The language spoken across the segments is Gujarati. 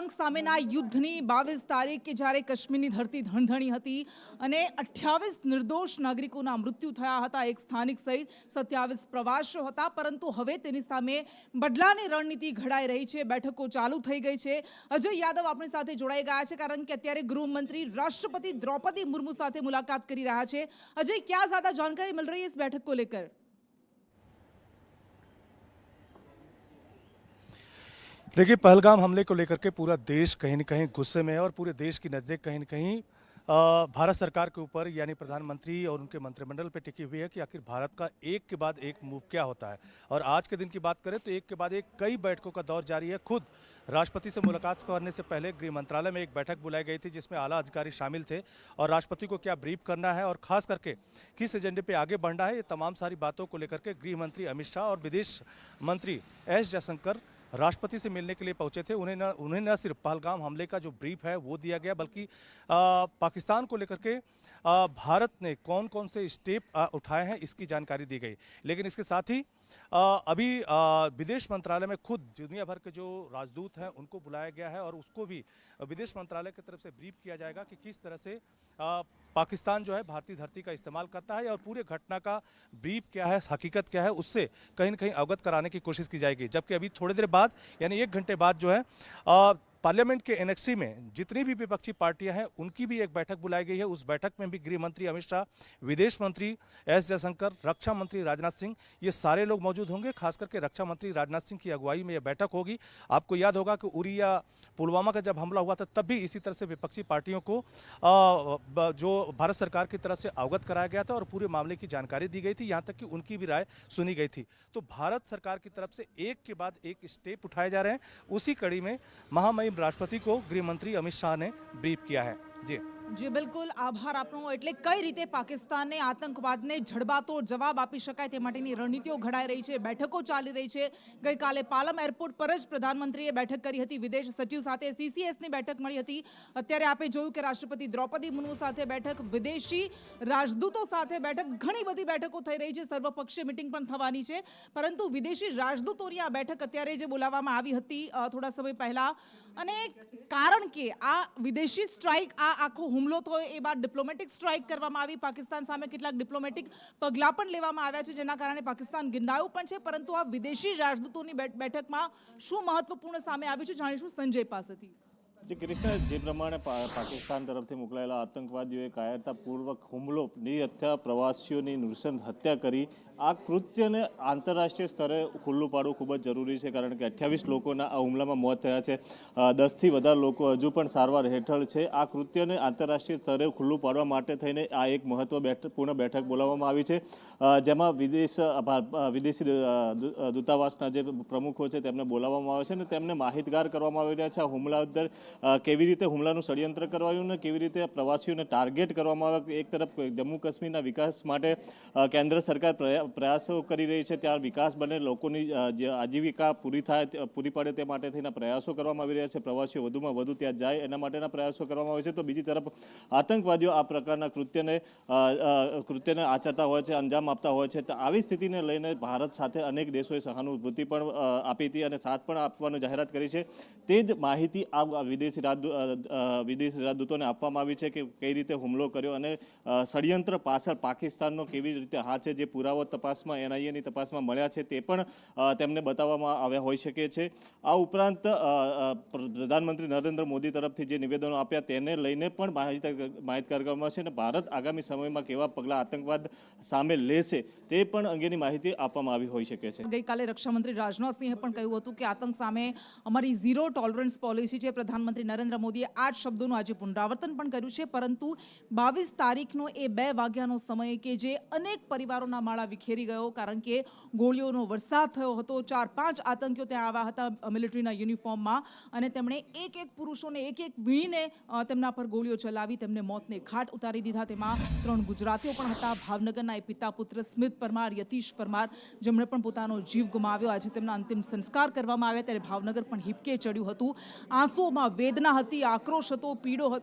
આતંક સામેના યુદ્ધની 22 તારીખ કે જ્યારે કાશ્મીરની ધરતી ધણધણી હતી અને 28 નિર્દોષ નાગરિકોના મૃત્યુ થયા હતા, એક સ્થાનિક સહિત 27 પ્રવાસીઓ હતા, પરંતુ હવે તેની સામે બદલાની રણનીતિ ઘડાઈ રહી છે। બેઠકો ચાલુ થઈ ગઈ છે। અજય યાદવ આપણી સાથે જોડાઈ ગયા છે કારણ કે અત્યારે ગૃહમંત્રી રાષ્ટ્રપતિ द्रौपदी मुर्मू સાથે મુલાકાત કરી રહ્યા છે। अजय, क्या ज्यादा जानकारी मिल रही है इस बैठक को लेकर? देखिए, पहलगाम हमले को लेकर के पूरा देश कहीं न कहीं गुस्से में है और पूरे देश की नज़रें कहीं न कहीं भारत सरकार के ऊपर यानी प्रधानमंत्री और उनके मंत्रिमंडल पे टिकी हुई है कि आखिर भारत का एक के बाद एक मूव क्या होता है। और आज के दिन की बात करें तो एक के बाद एक कई बैठकों का दौर जारी है। खुद राष्ट्रपति से मुलाकात करने से पहले गृह मंत्रालय में एक बैठक बुलाई गई थी जिसमें आला अधिकारी शामिल थे और राष्ट्रपति को क्या ब्रीफ करना है और खास करके किस एजेंडे पे आगे बढ़ना है, ये तमाम सारी बातों को लेकर के गृह मंत्री अमित शाह और विदेश मंत्री एस जयशंकर राष्ट्रपति से मिलने के लिए पहुंचे थे। उन्हें न सिर्फ पहलगाम हमले का जो ब्रीफ है वो दिया गया, बल्कि पाकिस्तान को लेकर के भारत ने कौन कौन से स्टेप उठाए हैं इसकी जानकारी दी गई। लेकिन इसके साथ ही अभी विदेश मंत्रालय में खुद दुनिया भर के जो राजदूत हैं उनको बुलाया गया है और उसको भी विदेश मंत्रालय की तरफ से ब्रीफ किया जाएगा कि किस तरह से पाकिस्तान जो है भारतीय धरती का इस्तेमाल करता है और पूरे घटना का ब्रीफ क्या है, हकीकत क्या है, उससे कहीं न कहीं अवगत कराने की कोशिश की जाएगी। जबकि अभी थोड़ी देर बाद यानी 1 घंटे बाद जो है पार्लियामेंट के एनेक्सी में जितनी भी विपक्षी पार्टियां हैं उनकी भी एक बैठक बुलाई गई है। उस बैठक में भी गृह मंत्री अमित शाह, विदेश मंत्री एस जयशंकर, रक्षा मंत्री राजनाथ सिंह, ये सारे लोग मौजूद होंगे। खास करके रक्षा मंत्री राजनाथ सिंह की अगुवाई में यह बैठक होगी। आपको याद होगा कि उरी या पुलवामा का जब हमला हुआ था तब भी इसी तरह से विपक्षी पार्टियों को जो भारत सरकार की तरफ से अवगत कराया गया था और पूरे मामले की जानकारी दी गई थी, यहाँ तक कि उनकी भी राय सुनी गई थी। तो भारत सरकार की तरफ से एक के बाद एक स्टेप उठाए जा रहे हैं। उसी कड़ी में महामहिम राष्ट्रपति को गृह मंत्री अमित शाह ने ब्रीफ किया है। जी बिल्कुल, आभार आपनो। એટલે કઈ રીતે પાકિસ્તાનને આતંકવાદને જડબાતોડ જવાબ આપી શકાય તે માટેની રણનીતિઓ ઘડાઈ રહી છે, બેઠકો ચાલી રહી છે। ગઈકાલે પાલમ એરપોર્ટ પર જ પ્રધાનમંત્રીએ બેઠક કરી હતી, વિદેશ સચિવ સાથે સીસીએસની બેઠક મળી હતી। અત્યારે આપે જોયું કે રાષ્ટ્રપતિ દ્રૌપદી મુર્મુ સાથે બેઠક, વિદેશી રાજદૂતો સાથે બેઠક, ઘણી બધી બેઠકો થઈ રહી છે, સર્વપક્ષીય મીટિંગ પણ થવાની છે। પરંતુ વિદેશી રાજદૂતોની આ બેઠક અત્યારે જે બોલાવવામાં આવી હતી થોડા સમય પહેલા, અને કારણ કે આ વિદેશી સ્ટ્રાઇક, આ આખો હુમલો થયો એ બાદ ડિપ્લોમેટિક સ્ટ્રાઇક કરવામાં આવી, પાકિસ્તાન સામે કેટલાક ડિપ્લોમેટિક પગલાં પણ લેવામાં આવ્યા છે જેના કારણે પાકિસ્તાન ગિન્નાયું પણ છે। પરંતુ આ વિદેશી રાજદૂતોની બેઠકમાં શું મહત્વપૂર્ણ સામે આવ્યું છે જાણીશું સંજય પાસેથી। જે કૃષ્ણ, જે પ્રમાણે પાકિસ્તાન તરફથી મોકલાયેલા આતંકવાદીઓએ કાયરતાપૂર્વક હુમલો, નિહત્યા પ્રવાસીઓની નૃશંસ હત્યા કરી, આ કૃત્યને આંતરરાષ્ટ્રીય સ્તરે ખુલ્લું પાડવું ખૂબ જ જરૂરી છે કારણ કે 28 લોકોના આ હુમલામાં મોત થયા છે, 10થી વધારે લોકો હજુ પણ સારવાર હેઠળ છે। આ કૃત્યને આંતરરાષ્ટ્રીય સ્તરે ખુલ્લું પાડવા માટે થઈને આ એક મહત્વપૂર્ણ બેઠક બોલાવવામાં આવી છે જેમાં વિદેશી દૂતાવાસના જે પ્રમુખો છે તેમને બોલાવવામાં આવે છે અને તેમને માહિતગાર કરવામાં આવી રહ્યા છે આ હુમલા અંદર કેવી રીતે હુમલાનું ષડયંત્ર કરવાયું ને કેવી રીતે પ્રવાસીઓને ટાર્ગેટ કરવામાં આવે। એક તરફ જમ્મુ કાશ્મીરના વિકાસ માટે કેન્દ્ર સરકાર પ્રયાસો કરી રહી છે, ત્યાં વિકાસ બને, લોકોની જે આજીવિકા પૂરી પાડે તે માટે થઈને પ્રયાસો કરવામાં આવી રહ્યા છે, પ્રવાસીઓ વધુમાં વધુ ત્યાં જાય એના માટેના પ્રયાસો કરવામાં આવે છે। તો બીજી તરફ આતંકવાદીઓ આ પ્રકારના કૃત્યને આચરતા હોય છે, અંજામ આપતા હોય છે। તો આવી સ્થિતિને લઈને ભારત સાથે અનેક દેશોએ સહાનુભૂતિ પણ આપી હતી અને સાથ પણ આપવાની જાહેરાત કરી છે। તે જ માહિતી આ વિદેશી રાજદૂતોને આપવામાં આવી છે કે કઈ રીતે હુમલો કર્યો અને ષડયંત્ર પાછળ પાકિસ્તાનનો કેવી રીતે હાથ છે, જે પુરાવો તપાસમાં એનઆઈએની તપાસમાં મળ્યા છે તે પણ તેમને બતાવવામાં આવ્યા હોઈ શકે છે। આ ઉપરાંત પ્રધાનમંત્રી નરેન્દ્ર મોદી તરફથી જે નિવેદનો આપ્યા તેને લઈને પણ માહિતગાર કરવામાં આવશે અને ભારત આગામી સમયમાં કેવા પગલાં આતંકવાદ સામે લેશે તે પણ અંગેની માહિતી આપવામાં આવી હોઈ શકે છે। ગઈકાલે રક્ષામંત્રી રાજનાથસિંહે પણ કહ્યું હતું કે આતંક સામે અમારી ઝીરો ટોલરન્સ પોલિસી છે। પ્રધાનમંત્રી નરેન્દ્ર મોદીએ આ જ શબ્દોનું આજે પુનરાવર્તન પણ કર્યું છે। પરંતુ 22 તારીખનો એ 2 વાગ્યાનો સમય કે જે અનેક પરિવારોના માળા વિખેરી ગયો કારણ કે ગોળીઓનો વરસાદ થયો હતો। 4-5 આતંકીઓ ત્યાં આવ્યા હતા મિલિટરીના યુનિફોર્મમાં અને તેમણે એક પુરુષોને એક વીણીને તેમના પર ગોળીઓ ચલાવી તેમને મોતને ઘાટ ઉતારી દીધા। તેમાં 3 ગુજરાતીઓ પણ હતા, ભાવનગરના એ પિતા પુત્ર સ્મિત પરમાર, યતીશ પરમાર, જેમણે પણ પોતાનો જીવ ગુમાવ્યો। આજે તેમના અંતિમ સંસ્કાર કરવામાં આવ્યા ત્યારે ભાવનગર પણ હિબકે ચડ્યું હતું, આંસુઓમાં વેદના હતી, આક્રોશ હતો,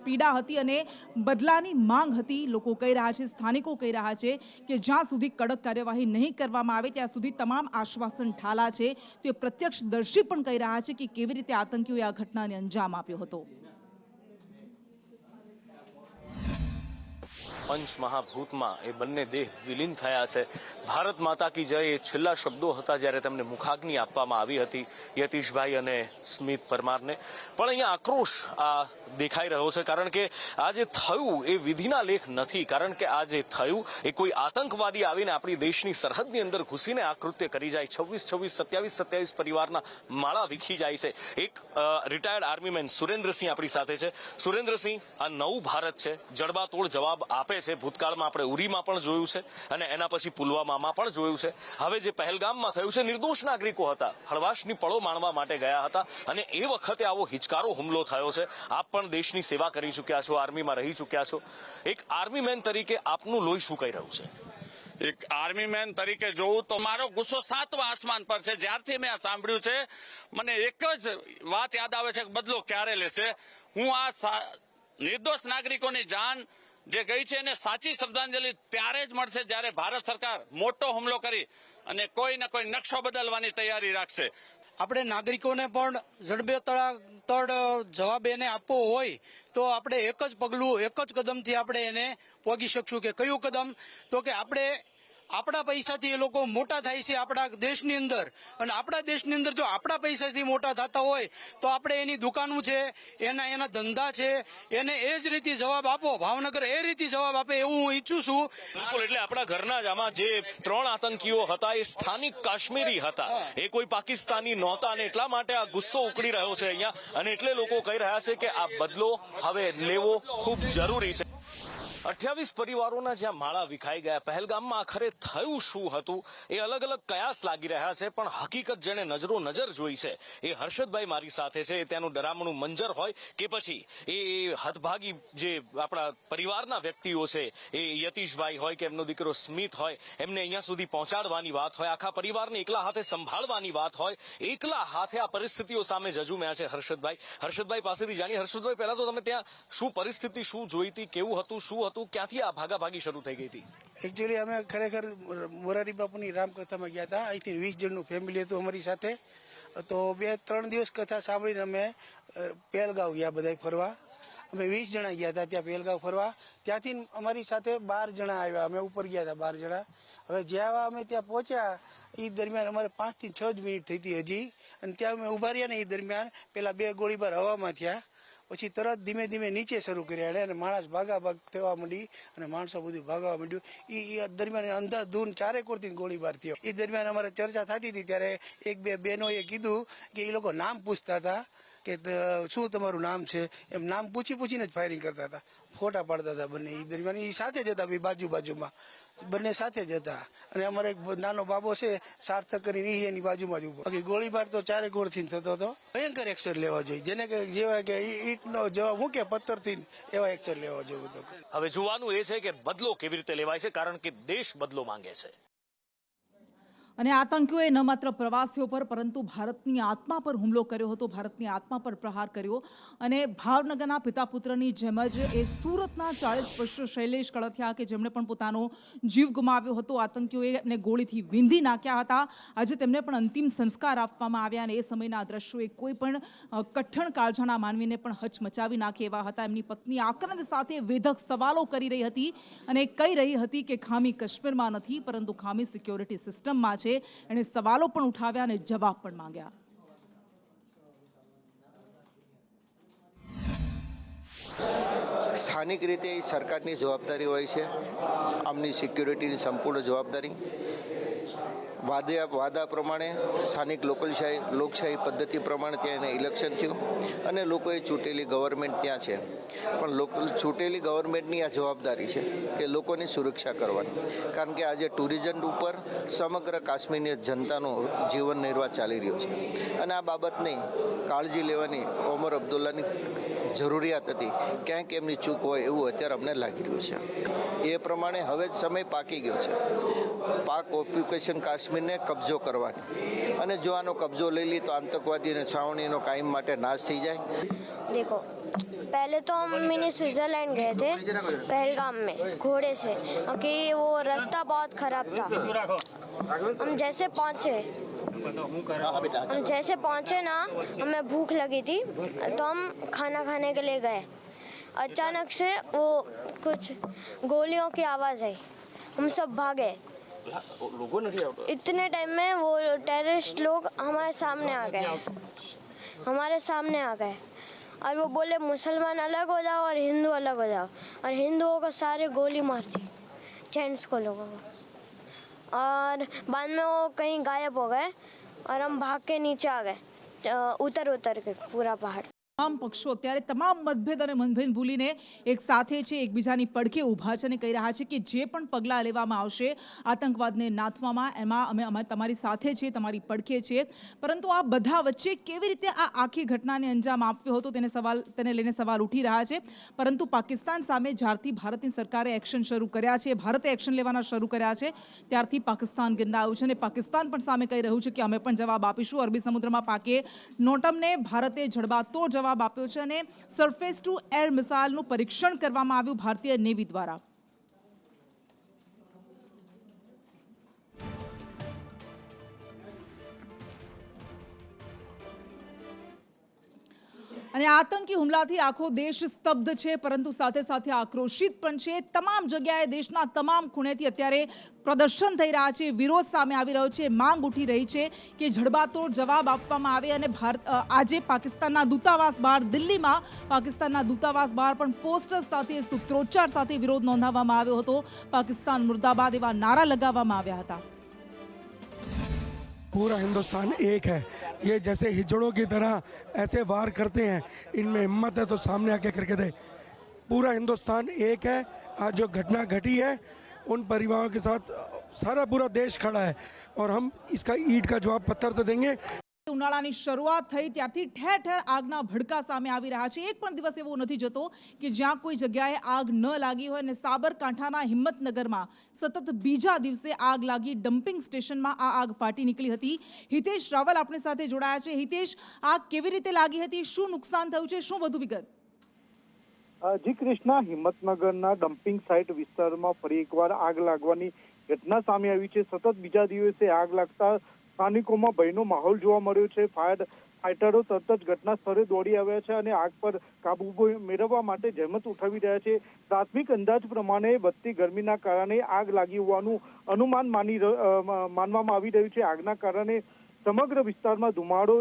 પીડા હતી અને બદલાની માંગ હતી. લોકો કહી રહ્યા છે, સ્થાનિકો કહી રહ્યા છે કે જ્યાં સુધી કડક કાર્યવાહી નહીં કરવામાં આવે ત્યાં સુધી તમામ આશ્વાસન ઠાલા છે. તો એ પ્રત્યક્ષદર્શી પણ કહી રહ્યા છે કે કેવી રીતે આતંકીઓએ આ ઘટનાને અંજામ આપ્યો હતો. પંચમહાભૂતમાં એ બંને દેહ વિલીન થયા છે. ભારત માતા કી જય એ છેલ્લા શબ્દો હતા જ્યારે તેમને મુખાગ્નિ આપવામાં આવી હતી યતીશભાઈ અને સ્મિત પરમારને. પણ અહીંયા આક્રોશ દેખાઈ રહ્યો છે, કારણ કે આ જે થયું એ વિધિના લેખ નથી. કારણ કે આ જે થયું એ કોઈ આતંકવાદી આવીને આપણી દેશની સરહદની અંદર ઘૂસીને આ કૃત્ય કરી જાય. 27 પરિવારના માળા વીખી જાય છે. એક રિટાયર્ડ આર્મીમેન સુરેન્દ્રસિંહ આપણી સાથે છે. સુરેન્દ્રસિંહ, આ નવું ભારત છે, જડબાતોડ જવાબ આપે છે. ભૂતકાળમાં આપણે ઉરીમાં પણ જોયું છે અને એના પછી પુલવામામાં પણ જોયું છે. હવે જે પહેલગામમાં થયું છે, નિર્દોષ નાગરિકો હતા, હળવાશની પળો માણવા માટે ગયા હતા અને એ વખતે આવો હિચકારો હુમલો થયો છે. આપ પણ દેશની સેવા કરી ચૂક્યા છો, આર્મીમાં રહી ચૂક્યા છો. એક આર્મી મેન તરીકે આપનું લોહી શું કહી રહ્યું છે? એક આર્મી મેન તરીકે જોઉં તો મારો ગુસ્સો 7મા આસમાન પર છે. જ્યારથી મેં આ સાંભળ્યું છે મને એક જ વાત યાદ આવે છે કે બદલો ક્યારે લેશે. હું આ નિર્દોષ નાગરિકોની જાન જે ગઈ છે એને સાચી શ્રદ્ધાંજલિ ત્યારે જ મળશે જ્યારે ભારત સરકાર મોટો હુમલો કરી અને કોઈ ને કોઈ નકશો બદલવાની તૈયારી રાખશે. આપણે નાગરિકોને પણ જડબેતડ જવાબ એને આપવો હોય તો આપણે એક જ પગલું, એક જ કદમથી આપણે એને પહોંચી શકશું. કે કયું કદમ? તો કે આપણે આપણા પૈસાથી એ લોકો મોટા થાય છે આપણા દેશની અંદર, અને આપણા દેશની અંદર જો આપણા પૈસાથી મોટા થતા હોય તો આપણે એની દુકાનો છે, એના ધંધા છે, એને એ જ રીતે જવાબ આપો. ભાવનગર એ રીતે જવાબ આપે એવું હું ઈચ્છું છું. બિલકુલ. એટલે આપણા ઘરના જ આમાં જે 3 આતંકીઓ હતા એ સ્થાનિક કાશ્મીરી હતા, એ કોઈ પાકિસ્તાની નહોતા અને એટલા માટે આ ગુસ્સો ઉકળી રહ્યો છે અહીંયા. અને એટલે લોકો કહી રહ્યા છે કે આ બદલો હવે લેવો ખૂબ જરૂરી છે. 28 પરિવારોના જ્યાં માળા વિખાઈ ગયા. પહેલગામમાં આખરે થયું શું હતું એ અલગ અલગ કયાસ લાગી રહ્યા છે, પણ હકીકત જેને નજરો નજર જોઈ છે એ હર્ષદભાઈ મારી સાથે છે. ત્યાંનું ડરામણું મંજર હોય કે પછી એ હતભાગી જે આપણા પરિવારના વ્યક્તિઓ છે, એ યતીશભાઈ હોય કે એમનો દીકરો સ્મિત હોય, એમને અહીંયા સુધી પહોંચાડવાની વાત હોય, આખા પરિવારને એકલા હાથે સંભાળવાની વાત હોય, એકલા હાથે આ પરિસ્થિતિઓ સામે જજુમ્યા છે હર્ષદભાઈ પાસેથી જાણીએ. હર્ષદભાઈ, પહેલા તો તમે ત્યાં શું પરિસ્થિતિ શું જોઈ હતી, કેવું હતું, શું હતું, ક્યાંથી આ ભાગાભાગી શરૂ થઈ ગઈ હતી? એકચ્યુઅલી અમે ખરેખર મોરારી બાપુની રામકથામાં ગયા હતા. અહીંથી 20 જણનું ફેમિલી હતું અમારી સાથે. તો 2-3 દિવસ કથા સાંભળીને અમે પહેલગાંવ ગયા બધા ફરવા. અમે 20 જણા ગયા હતા ત્યાં પહેલગાંવ ફરવા. ત્યાંથી અમારી સાથે 12 જણા આવ્યા. અમે ઉપર ગયા હતા 12 જણા. હવે જ્યાં અમે ત્યાં પહોંચ્યા એ દરમિયાન અમારે 5 થી 6 મિનિટ થઈ હતી હજી. અને ત્યાં અમે ઉભા રહ્યા ને એ દરમિયાન પેલા 2 ગોળીબાર હવામાં થયા. પછી તરત ધીમે ધીમે નીચે શરૂ કર્યા અને માણસ ભાગાભાગ થવા માંડી અને માણસો બધું ભાગવા માંડ્યું. એ દરમિયાન અંધાધૂન ચારેકોરથી ગોળીબાર થયો. એ દરમિયાન અમારે ચર્ચા થતી હતી ત્યારે 1-2 બહેનોએ કીધું કે એ લોકો નામ પૂછતા હતા કે શું તમારું નામ છે, એમ નામ પૂછીને જ ફાયરિંગ કરતા હતા, ફોટા પાડતા હતા બંને. એ દરમિયાન એ સાથે જ હતા, બાજુમાં બંને સાથે જ હતા. અને અમારે એક નાનો બાબો છે સાર્થક કરીને એની બાજુમાં જ ઉભો. બાકી ગોળીબાર તો ચારે કોરથી થતો હતો. ભયંકર એક્શન લેવા જોઈએ, જેને કે જેવા કે ઈંટનો જવાબ મૂકે પથ્થરથી, એવા એક્શન લેવા જોઈએ. હવે જોવાનું એ છે કે બદલો કેવી રીતે લેવાય છે, કારણ કે દેશ બદલો માંગે છે. અને આતંકીઓએ ન માત્ર પ્રવાસીઓ પર પરંતુ ભારતની આત્મા પર હુમલો કર્યો હતો, ભારતની આત્મા પર પ્રહાર કર્યો. અને ભાવનગરના પિતા પુત્રની જેમ જ એ સુરતના 40 વર્ષીય શૈલેષ કળથિયા કે જેમણે પણ પોતાનો જીવ ગુમાવ્યો હતો, આતંકીઓએ એમને ગોળીથી વીંધી નાખ્યા હતા. આજે તેમને પણ અંતિમ સંસ્કાર આપવામાં આવ્યા અને એ સમયના દ્રશ્યોએ કોઈ પણ કઠણ કાળજાના માનવીને પણ હચમચાવી નાખે એવા હતા. એમની પત્ની આક્રંદ સાથે વેધક સવાલો કરી રહી હતી અને કહી રહી હતી કે ખામી કાશ્મીરમાં નથી પરંતુ ખામી સિક્યોરિટી સિસ્ટમમાં છે. એણે સવાલો પણ ઉઠાવ્યા અને જવાબ પણ માંગ્યા. સ્થાનિક રીતે સરકારની જવાબદારી હોય છે, આમની સિક્યુરિટીની સંપૂર્ણ જવાબદારી. વાદા પ્રમાણે સ્થાનિક લોકશાહી પદ્ધતિ પ્રમાણે ત્યાં એને ઇલેક્શન થયું અને લોકોએ ચૂંટેલી ગવર્મેન્ટ ત્યાં છે. પણ ચૂંટેલી ગવર્મેન્ટની આ જવાબદારી છે કે લોકોની સુરક્ષા કરવાની, કારણ કે આજે ટુરિઝમ ઉપર સમગ્ર કાશ્મીરની જનતાનું જીવન નિર્વાહ ચાલી રહ્યો છે અને આ બાબતની કાળજી લેવાની ઓમર અબ્દુલ્લાની જરૂરિયાત હતી. ક્યાંક એમની ચૂક હોય એવું અત્યારે અમને લાગી રહ્યું છે. એ પ્રમાણે હવે જ સમય પાકી ગયો છે. પાક ઓક્યુપેશન કાશ્મીરને કબજો કરવાની અને જો આનો કબજો લઈ લે તો આતંકવાદી અને છાવણીનો કાયમ માટે નાશ થઈ જાય. देखो, पहले तो हम मिनी स्विट्जरलैंड गए थे पहलगाम में घोड़े से, क्योंकि वो रास्ता बहुत खराब था. हम जैसे पहुंचे ना, हमें भूख लगी थी तो हम खाना खाने के लिए गए. अचानक से वो कुछ गोलियों की आवाज़ आई, हम सब भागे. इतने टाइम में वो टेररिस्ट लोग हमारे सामने आ गए और वो बोले मुसलमान अलग हो जाओ और हिंदू अलग हो जाओ, और हिंदुओं को सारे गोली मार दी, जेंट्स को, लोगों को. और बाद में वो कहीं गायब हो गए और हम भाग के नीचे आ गए, उतर के पूरा पहाड़. તમામ પક્ષો અત્યારે તમામ મતભેદ અને મનભેદ ભૂલીને એક સાથે છે, એકબીજાની પડખે ઊભા છે અને કહી રહ્યા છે કે જે પણ પગલાં લેવામાં આવશે આતંકવાદને નાથવામાં, એમાં અમે તમારી સાથે છીએ, તમારી પડખે છીએ. પરંતુ આ બધા વચ્ચે કેવી રીતે આ આખી ઘટનાને અંજામ આપ્યો હતો તેને લઈને સવાલ ઉઠી રહ્યા છે. પરંતુ પાકિસ્તાન સામે જ્યારથી ભારતની સરકારે એક્શન શરૂ કર્યા છે, ભારતે એક્શન લેવાના શરૂ કર્યા છે, ત્યારથી પાકિસ્તાન ગંદાયું છે અને પાકિસ્તાન પણ સામે કહી રહ્યું છે કે અમે પણ જવાબ આપીશું. અરબી સમુદ્રમાં પાકે નોટમને ભારતે જડબાતોડ જવાબ આપ્યો છે અને સરફેસ ટુ એર મિસાઇલનું પરીક્ષણ કરવામાં આવ્યું ભારતીય નેવી દ્વારા. અને આતંકી હુમલાથી આખો દેશ સ્તબ્ધ છે, પરંતુ સાથે સાથે આક્રોશિત પણ છે. તમામ જગ્યાએ દેશના તમામ ખૂણેથી અત્યારે પ્રદર્શન થઈ રહ્યા છે, વિરોધ સામે આવી રહ્યો છે, માંગ ઉઠી રહી છે કે જડબાતોડ જવાબ આપવામાં આવે. અને આજે પાકિસ્તાનના દૂતાવાસ બહાર, દિલ્હીમાં પાકિસ્તાનના દૂતાવાસ બહાર પણ પોસ્ટર સાથે, સૂત્રોચ્ચાર સાથે વિરોધ નોંધાવવામાં આવ્યો હતો. પાકિસ્તાન મુર્દાબાદ એવા નારા લગાવવામાં આવ્યા હતા. पूरा हिंदुस्तान एक है. ये जैसे हिजड़ों की तरह ऐसे वार करते हैं, इनमें हिम्मत है तो सामने आके करके दे. पूरा हिंदुस्तान एक है. आज जो घटना घटी है उन परिवारों के साथ सारा पूरा देश खड़ा है और हम इसका ईंट का जवाब पत्थर से देंगे. ઉનાળાની શરૂઆત થઈ ત્યારથી ઠેર ઠેર આગના ભડકા સામે આવી રહ્યા છે. એક પણ દિવસ એવો નથી જતો કે જ્યાં કોઈ જગ્યાએ આગ ન લાગી હોય. અને સાબરકાંઠાના હિંમતનગરમાં સતત બીજા દિવસે આગ લાગી. ડમ્પિંગ સ્ટેશનમાં આ આગ ફાટી નીકળી હતી. હિતેશ રાવલ આપણી સાથે જોડાયા છે. હિતેશ, આગ કેવી રીતે લાગી હતી, શું નુકસાન થયું છે, શું વધુ વિગત? જી કૃષ્ણા, હિંમતનગરના ડમ્પિંગ સાઇટ વિસ્તારમાં ફરી એકવાર આગ લાગવાની ઘટના સામે આવી છે. સતત બીજા દિવસે આગ લાગતા સ્થાનિકોમાં ભયનો માહોલ જોવા મળ્યો છે. ફાઇટરો તરત જ ઘટના સ્થળે દોડી આવ્યા છે અને આગ પર કાબુ મેળવવા માટે જહેમત ઉઠાવી રહ્યા છે. પ્રાથમિક અંદાજ પ્રમાણે વધતી ગરમીના કારણે આગ લાગી હોવાનું અનુમાન માનવામાં આવી રહ્યું છે. આગના કારણે સમગ્ર વિસ્તારમાં ધુમાડો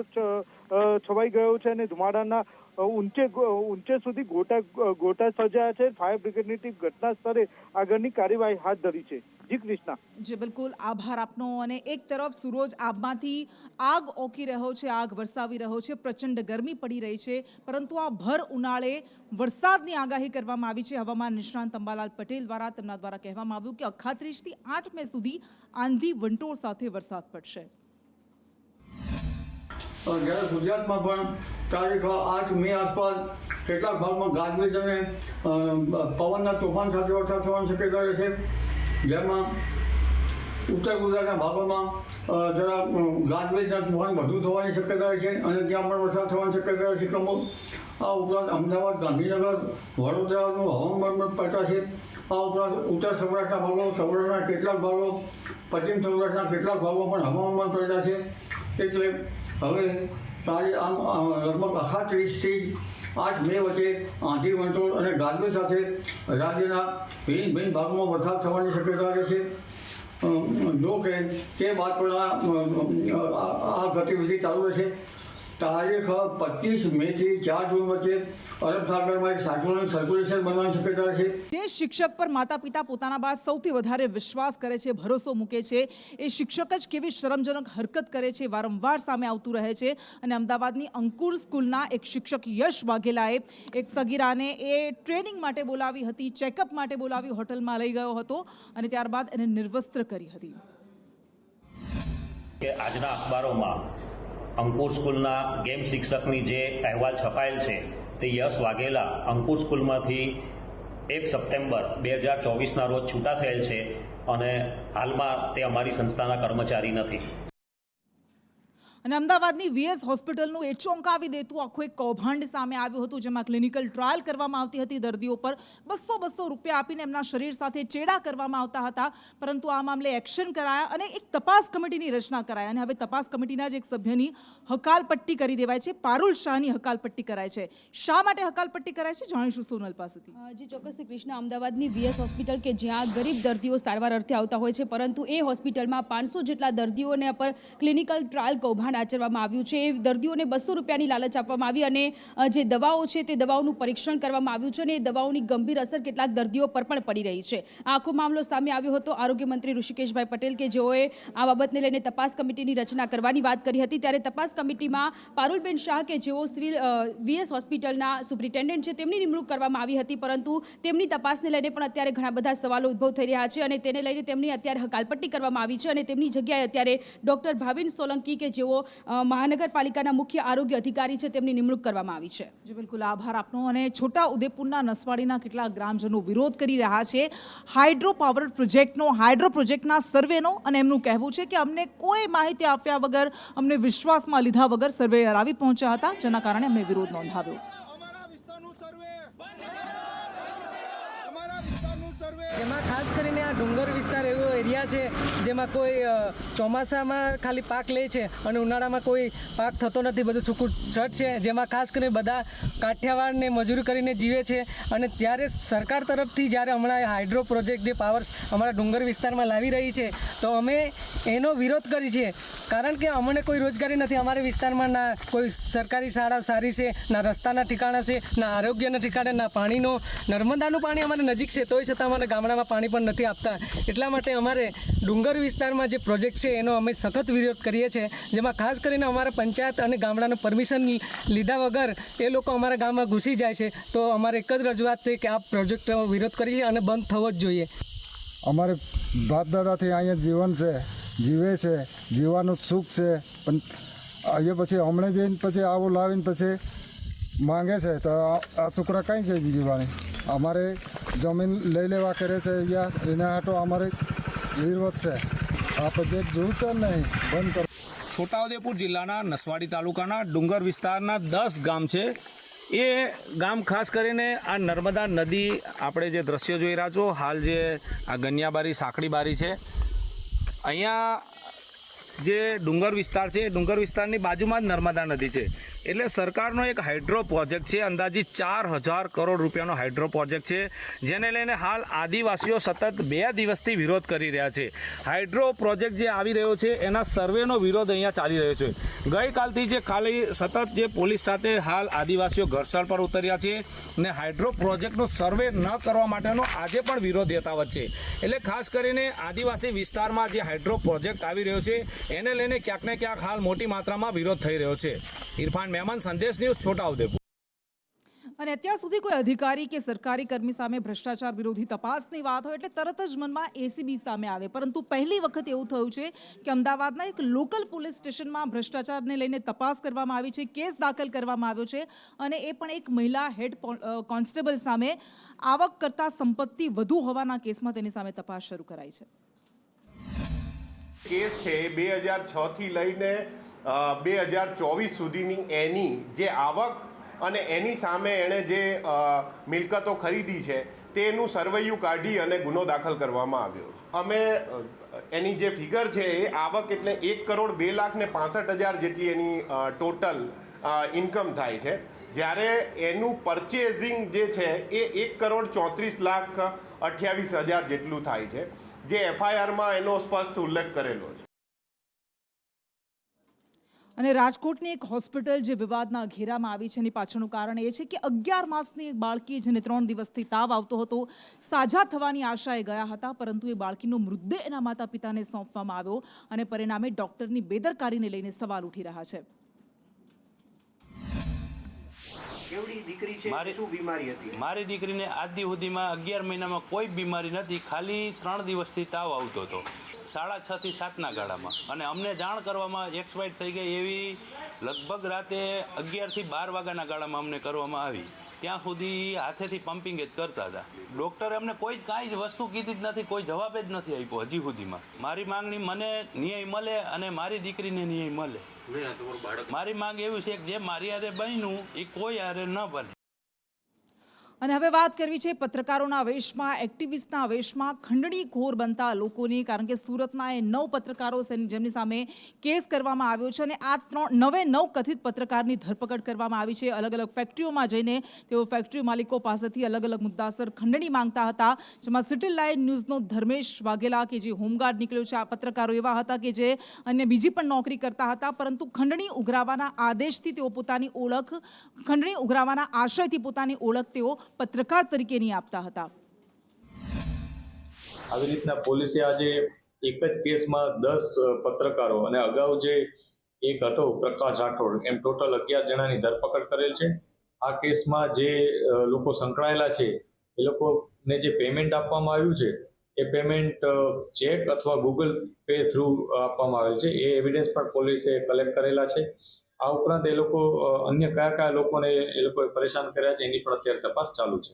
છવાઈ ગયો છે અને ધુમાડાના ઊંચે સુધી ગોટા સર્જાયા છે. ફાયર બ્રિગેડની ટીમ ઘટના સ્થળે આગળની કાર્યવાહી હાથ ધરી છે. જી કૃષ્ણા. જી બિલકુલ, આભાર આપનો. અને એક તરફ સૂરજ આબમાંથી આગ ઓકી રહ્યો છે, આગ વરસાવી રહ્યો છે, પ્રચંડ ગરમી પડી રહી છે, પરંતુ આ ભર ઉનાળે વરસાદની આગાહી કરવામાં આવી છે. હવામાન નિષ્ણાંત અંબાલાલ પટેલ દ્વારા તેમના દ્વારા કહેવામાં આવ્યું કે 31 થી 8 મે સુધી આંધી વંટોળ સાથે વરસાદ પડશે. જ્યારે ગુજરાતમાં પણ તારીખ 8 મે આસપાસ કેટલાક ભાગમાં ગાજવીજ અને પવનના તોફાન સાથે વરસાદ થવાની શક્યતા રહે છે. જેમાં ઉત્તર ગુજરાતના ભાગોમાં જરા ગાજવીજના તોફાન વધુ થવાની શક્યતા રહે છે અને ત્યાં પણ વરસાદ થવાની શક્યતા રહે છે. આ ઉપરાંત અમદાવાદ, ગાંધીનગર, વડોદરાનું હવામાન પણ પડતા છે. આ ઉપરાંત ઉત્તર સૌરાષ્ટ્રના ભાગો, સૌરાષ્ટ્રના કેટલાક ભાગો, પશ્ચિમ સૌરાષ્ટ્રના કેટલાક ભાગો પણ હવામાન પડતા છે. એટલે હવે આમ લગભગ 38 થી 8 મે વચ્ચે આંધી વંટોળ અને ગાજવીજ સાથે રાજ્યના ભિન્ન ભાગોમાં વરસાદ થવાની શક્યતા રહે છે. જો કે તે બાદ પણ આ ગતિવિધિ ચાલુ રહેશે. તારીખ 25 મે થી 4 જૂન વચ્ચે અરબ સાગરમાં એક સાયક્લોનિક સર્ક્યુલેશન બનવાની શક્યતા છે. જે શિક્ષક પર માતા પિતા પોતાના બાદ સૌથી વધારે વિશ્વાસ કરે છે, ભરોસો મૂકે છે, એ શિક્ષક જ કેવી શરમજનક હરકત કરે છે, વારંવાર સામે આવતું રહે છે. અને અમદાવાદની અંકુર સ્કૂલના એક શિક્ષક યશ વાઘેલાએ એક સગીરાને એ ટ્રેનિંગ માટે બોલાવી હતી, ચેકઅપ માટે બોલાવી હોટલમાં લઈ ગયો હતો અને ત્યારબાદ એને નિર્વસ્ત્ર કરી હતી. આજના અખબારોમાં અંકુર સ્કૂલના ગેમ શિક્ષકની જે અહેવાલ છપાયેલ છે તે યશ વાઘેલા અંકુર સ્કૂલમાંથી 1 સપ્ટેમ્બર 2024ના રોજ છૂટા થયેલ છે અને હાલમાં તે અમારી સંસ્થાના કર્મચારી નથી. અને અમદાવાદની વીએસ હોસ્પિટલનું એ ચોંકાવી દેતું આખું એક કૌભાંડ સામે આવ્યું હતું, જેમાં ક્લિનિકલ ટ્રાયલ કરવામાં આવતી હતી. દર્દીઓ પર 200 રૂપિયા આપીને એમના શરીર સાથે ચેડા કરવામાં આવતા હતા, પરંતુ આ મામલે એક્શન કરાયા અને એક તપાસ કમિટીની રચના કરાય અને હવે તપાસ કમિટીના જ એક સભ્યની હકાલપટ્ટી કરી દેવાય છે. પારુલ શાહની હકાલપટ્ટી કરાય છે. શા માટે હકાલપટ્ટી કરાય છે જાણીશું સોનલ પાસેથી. જી ચોક્કસથી કૃષ્ણ, અમદાવાદની વીએસ હોસ્પિટલ કે જ્યાં ગરીબ દર્દીઓ સારવાર અર્થે આવતા હોય છે, પરંતુ એ હોસ્પિટલમાં 500 જેટલા દર્દીઓને પર ક્લિનિકલ ટ્રાયલ કૌભાંડ આચરવામાં આવ્યું છે. એ દર્દીઓને 200 રૂપિયાની લાલચ આપવામાં આવી અને જે દવાઓ છે તે દવાઓનું પરીક્ષણ કરવામાં આવ્યું છે અને એ દવાઓની ગંભીર અસર કેટલાક દર્દીઓ પર પણ પડી રહી છે. આખો મામલો સામે આવ્યો હતો આરોગ્ય મંત્રી ઋષિકેશભાઈ પટેલ કે જેઓએ આ બાબતને લઈને તપાસ કમિટીની રચના કરવાની વાત કરી હતી. ત્યારે તપાસ કમિટીમાં પારુલબેન શાહ કે જેઓ વીએસ હોસ્પિટલના સુપ્રિન્ટેન્ડન્ટ છે તેમની નિમણૂક કરવામાં આવી હતી, પરંતુ તેમની તપાસને લઈને પણ અત્યારે ઘણા બધા સવાલો ઉદ્ભવ થઈ રહ્યા છે અને તેને લઈને તેમની અત્યારે હકાલપટ્ટી કરવામાં આવી છે અને તેમની જગ્યાએ અત્યારે ડોક્ટર ભાવિન સોલંકી કે જેઓ મહાનગરપાલિકાના મુખ્ય આરોગ્ય અધિકારી છે તેમની નિમણૂક કરવામાં આવી છે. જી બિલકુલ, આભાર આપનો. અને છોટા ઉદેપુરના નસવાડીના કેટલાક ગ્રામજનો વિરોધ કરી રહ્યા છે હાઇડ્રો પાવર પ્રોજેક્ટનો, હાઇડ્રો પ્રોજેક્ટના સર્વેનો, અને એમનું કહેવું છે કે અમને કોઈ માહિતી આપ્યા વગર, અમને વિશ્વાસમાં લીધા વગર સર્વેયર આવી પહોંચ્યા હતા, જેના કારણે અમને વિરોધ નોંધાવ્યો. એમાં ખાસ કરીને આ ડુંગર વિસ્તાર એવો એરિયા છે જેમાં કોઈ ચોમાસામાં ખાલી પાક લે છે અને ઉનાળામાં કોઈ પાક થતો નથી, બધું સૂકું છટ છે, જેમાં ખાસ કરીને બધા કાઠિયાવાડને મજૂરી કરીને જીવે છે. અને ત્યારે સરકાર તરફથી જ્યારે હમણાં હાઇડ્રો પ્રોજેક્ટ જે પાવર્સ અમારા ડુંગર વિસ્તારમાં લાવી રહી છે તો અમે એનો વિરોધ કરી છે, કારણ કે અમને કોઈ રોજગારી નથી. અમારા વિસ્તારમાં ના કોઈ સરકારી શાળા સારી છે, ના રસ્તાના ઠિકાણા છે, ના આરોગ્યના ઠિકાણે, ના પાણીનો, નર્મદાનું પાણી અમારે નજીક છે તોય છતાં અમારે ગામડામાં પાણી પણ નથી આપતા. એટલા માટે અમારે ડુંગર વિસ્તારમાં જે પ્રોજેક્ટ છે એનો અમે સખત વિરોધ કરીએ છીએ, જેમાં ખાસ કરીને અમારા પંચાયત અને ગામડાનું પરમિશન લીધા વગર એ લોકો અમારા ગામમાં ઘૂસી જાય છે. તો અમારે એક જ રજૂઆત છે કે આ પ્રોજેક્ટનો વિરોધ કરીએ અને બંધ થવો જ જોઈએ. અમારે બાપ દાદાથી અહીંયા જીવન છે, જીવે છે, જીવવાનું સુખ છે, પણ અહીંયા પછી હમણાં જઈને પછી આવું લાવીને પછી માંગે છે તો આ છોકરા કઈ છે જીવવાની. અમારે જમીન લઈ લેવા કરે છે અહીંયા, એના હાટો અમારે વિરોધ છે. આ પ્રોજેક્ટ જોઈતો નહીં, બંધ કરો. છોટાઉદેપુર જિલ્લાના નસવાડી તાલુકાના ડુંગર વિસ્તારના 10 ગામ છે. એ ગામ ખાસ કરીને આ નર્મદા નદી, આપણે જે દ્રશ્ય જોઈ રહ્યા છો હાલ, જે આ ગનિયાબારી સાંકડીબારી છે, અહીંયા જે ડુંગર વિસ્તાર છે, ડુંગર વિસ્તારની બાજુમાં જ નર્મદા નદી છે. એટલે સરકારનો એક હાઇડ્રો પ્રોજેક્ટ છે, અંદાજિત 4000 કરોડ રૂપિયાનો હાઇડ્રો પ્રોજેક્ટ છે, જેને લઈને હાલ આદિવાસીઓ સતત 2 દિવસથી વિરોધ કરી રહ્યા છે. હાઇડ્રો પ્રોજેક્ટ જે આવી રહ્યો છે એના સર્વેનો વિરોધ અહીંયા ચાલી રહ્યો છે. ગઈકાલથી જે ખાલી સતત જે પોલીસ સાથે હાલ આદિવાસીઓ ઘર્ષણ પર ઉતર્યા છે ને હાઇડ્રો પ્રોજેક્ટનો સર્વે ન કરવા માટેનો આજે પણ વિરોધ યથાવત છે. એટલે ખાસ કરીને આદિવાસી વિસ્તારમાં જે હાઇડ્રો પ્રોજેક્ટ આવી રહ્યો છે એને લઈને ક્યાંક ને ક્યાંક હાલ મોટી માત્રામાં વિરોધ થઈ રહ્યો છે. ઇરફાન મહેમાન, સંદેશ ન્યૂઝ, છોટાઉદેપુર. અને અત્યાર સુધી કોઈ અધિકારી કે સરકારી કર્મી સામે ભ્રષ્ટાચાર વિરોધી તપાસની વાત હોય એટલે તરત જ મનમાં એસીબી સામે આવે, પરંતુ પહેલી વખત એવું થયું છે કે અમદાવાદના એક લોકલ પોલીસ સ્ટેશનમાં ભ્રષ્ટાચારને લઈને તપાસ કરવામાં આવી છે, કેસ દાખલ કરવામાં આવ્યો છે અને એ પણ એક મહિલા હેડ કોન્સ્ટેબલ સામે. આવક કરતાં સંપત્તિ વધુ હોવાના કેસમાં તેની સામે તપાસ શરૂ કરાઈ છે. કેસ છે 2006 થી લઈને 2024 સુધીની એની જે આવક અને એની સામે એણે જે મિલકતો ખરીદી છે તેનું સરવૈયું કાઢી અને ગુનો દાખલ કરવામાં આવ્યો છે. અમે એની જે ફિગર છે એ આવક એટલે 1,02,65,000 જેટલી એની ટોટલ ઇન્કમ થાય છે, જ્યારે એનું પરચેઝિંગ જે છે એ 1,34,28,000 જેટલું થાય છે, જે એફઆઈઆરમાં એનો સ્પષ્ટ ઉલ્લેખ કરેલો છે. અને રાજકોટની એક હોસ્પિટલ જે વિવાદના ઘેરામાં આવી છે એની પાછળનું કારણ એ છે કે 11 માસની એક બાળકી જેને 3 દિવસથી તાવ આવતો હતો, સાજા થવાની આશાએ ગયા હતા, પરંતુ એ બાળકીનો મૃતદેહ એના માતા પિતાને સોંપવામાં આવ્યો અને પરિણામે ડોક્ટરની બેદરકારીને લઈને સવાલ ઉઠી રહ્યા છે. મારી દીકરીને આજ દી સુધીમાં 11 મહિનામાં કોઈ બીમારી નથી, ખાલી 3 દિવસથી તાવ આવતો હતો, 6:30 થી 7ના ગાળામાં. અને અમને જાણ કરવામાં એક્સપાયર થઈ ગઈ એવી લગભગ રાતે 11 થી 12 વાગ્યાના ગાળામાં અમને કરવામાં આવી. ત્યાં સુધી હાથેથી પમ્પિંગ જ કરતા હતા. ડૉક્ટરે અમને કોઈ કાંઈ જ વસ્તુ કીધી જ નથી, કોઈ જવાબ જ નથી આપ્યો હજી સુધીમાં. મારી માંગણી મને ન્યાય મળે અને મારી દીકરીને ન્યાય મળે. મારી માંગ એવી છે કે જે મારી હારે બન્યું એ કોઈ હારે ન બને. અને હવે વાત કરવી છે પત્રકારોના વેશમાં, એક્ટિવિસ્ટના વેશમાં ખંડણીખોર બનતા લોકોની, કારણ કે સુરતના એ 9 પત્રકારો જેમની સામે કેસ કરવામાં આવ્યો છે અને આ 9 કથિત પત્રકારની ધરપકડ કરવામાં આવી છે. અલગ અલગ ફેક્ટરીઓમાં જઈને તેઓ ફેક્ટરી માલિકો પાસેથી અલગ અલગ મુદ્દાસર ખંડણી માંગતા હતા, જેમાં સિટી લાઇવ ન્યૂઝનો ધર્મેશ વાઘેલા કે જે હોમગાર્ડ નીકળ્યો છે. આ પત્રકારો એવા હતા કે જે અન્ય બીજી પણ નોકરી કરતા હતા, પરંતુ ખંડણી ઉઘરાવવાના આદેશથી તેઓ પોતાની ઓળખ, ખંડણી ઉઘરાવવાના આશયથી પોતાની ઓળખ તેઓ પત્રકાર તરીકે નહીં આપતા હતા. આવી રીતના પોલીસે આજે એક જ કેસમાં 10 પત્રકારો અને અગાઉ જે એક હતો પ્રકાશ રાઠોડ, એમ ટોટલ 11 જણાની ધરપકડ કરેલ છે. આ કેસમાં જે લોકો સંકળાયેલા છે એ લોકોને જે પેમેન્ટ આપવામાં આવ્યું છે એ પેમેન્ટ ચેક અથવા ગૂગલ પે થ્રુ આપવામાં આવેલ છે. એ એવિડન્સ પણ પોલીસે કલેક્ટ કરેલા છે. આ ઉપરાંત એ લોકો અન્ય કયા લોકોને એ લોકોએ પરેશાન કર્યા છે એની પણ અત્યારે તપાસ ચાલુ છે.